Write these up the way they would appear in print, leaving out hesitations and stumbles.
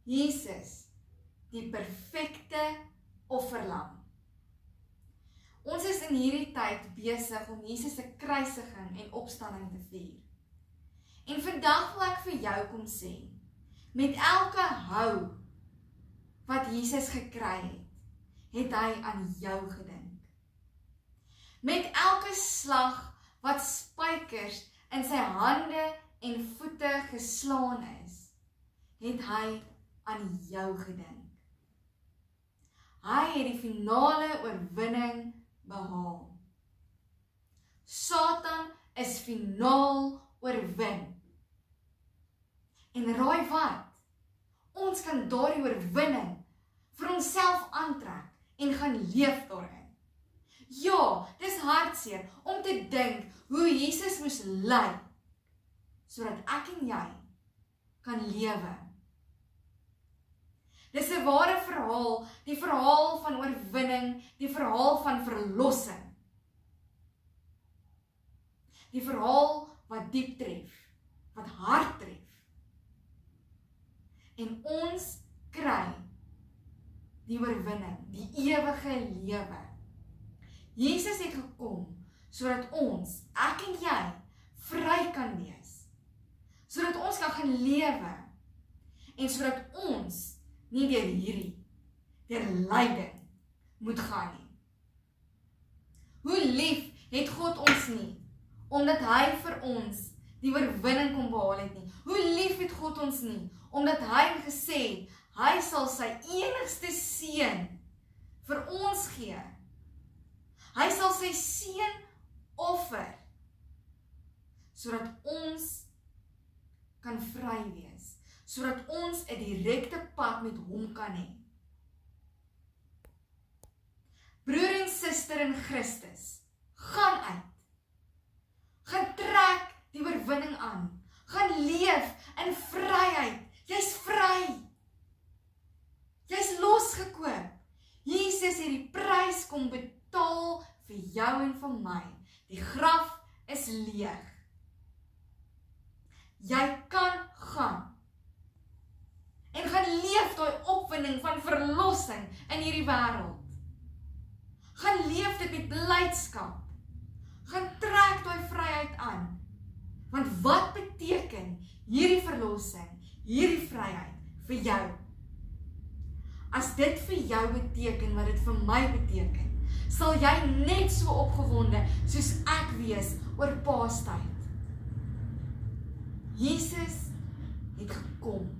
Jesus, die perfekte offerlam. Ons is in hierdie tyd besig om Jesus se kruisiging en opstanding te vier. En vandag wil ek vir jou kom sê, met elke hou wat Jesus gekry het, het hy aan jou gedink. Met elke slag wat spykers in sy hande en voete geslaan is, het hy aan jou gedink. Hy het die finale oorwinning behaal. Satan is finaal oorwin. En raai wat? Ons kan daardie oorwinning vir onsself aantrek en gaan leef daarin. Ja, dis hartseer om te dink hoe Jesus moes ly, sodat ek en jy kan lewe. Dis 'n ware verhaal, die verhaal van oorwinning, die verhaal van verlossing. Die verhaal wat diep tref, wat hart tref. En ons kry die oorwinning, die ewige lewe. Jesus het gekom sodat ons, ek en jy, vry kan wees. Sodat ons kan gaan lewe en sodat ons nie deur lyding moet gaan nie. Hoe lief het God ons nie, omdat hy vir ons die oorwinning kon behaal het nie. Hoe lief het God ons nie, omdat hy gesê het, hy sal sy enigste seun vir ons gee. Hy sal sy seun offer, sodat ons kan vry wees, sodat ons 'n direkte pad met hom kan hê. Broer en suster in Christus, gaan uit. Gaan trek die oorwinning aan. Gaan leef in vryheid. Jy's vry. Jy's losgekoop. Jesus het die prys kom betaal vir jou en vir my. Die graf is leeg. Jy kan gaan. En gaan leef daai opwinding van verlossing in hierdie wêreld. Gaan leef dit met blydskap. Gaan trek daai vryheid aan. Want wat beteken hierdie verlossing, hierdie vryheid vir jou? As dit vir jou beteken wat dit vir my beteken, sal jy net so opgewonde soos ek wees oor Paastyd. Jesus het gekom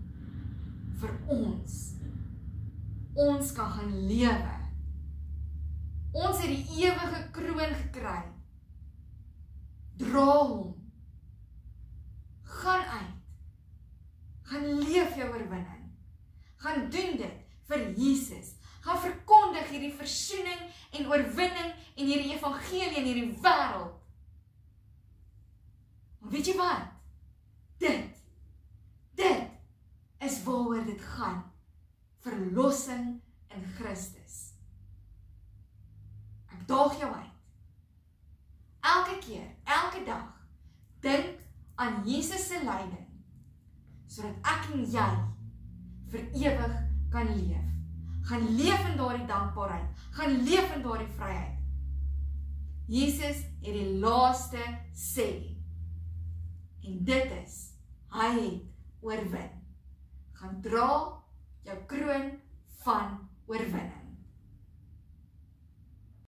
vir ons. Ons kan gaan lewe. Ons het die ewige kroon gekry. Dra hom. Gaan uit. Gaan leef jou oorwinning. Gaan doen dit vir Jesus. Gaan verkondig hierdie versoening en oorwinning en hierdie evangelie in hierdie wêreld. Maar weet jy wat? Dit is waaroor dit gaan. Verlossing in Christus. Ek daag jou uit. Elke keer, elke dag, dink aan Jesus se lyding, sodat ek en jy vir ewig kan leef. Gaan leef in daardie dankbaarheid, gaan leef in daardie vryheid. Jesus het die laaste sê, en dit is, hy het oorwin. Gaan dra jou kroon van oorwinning.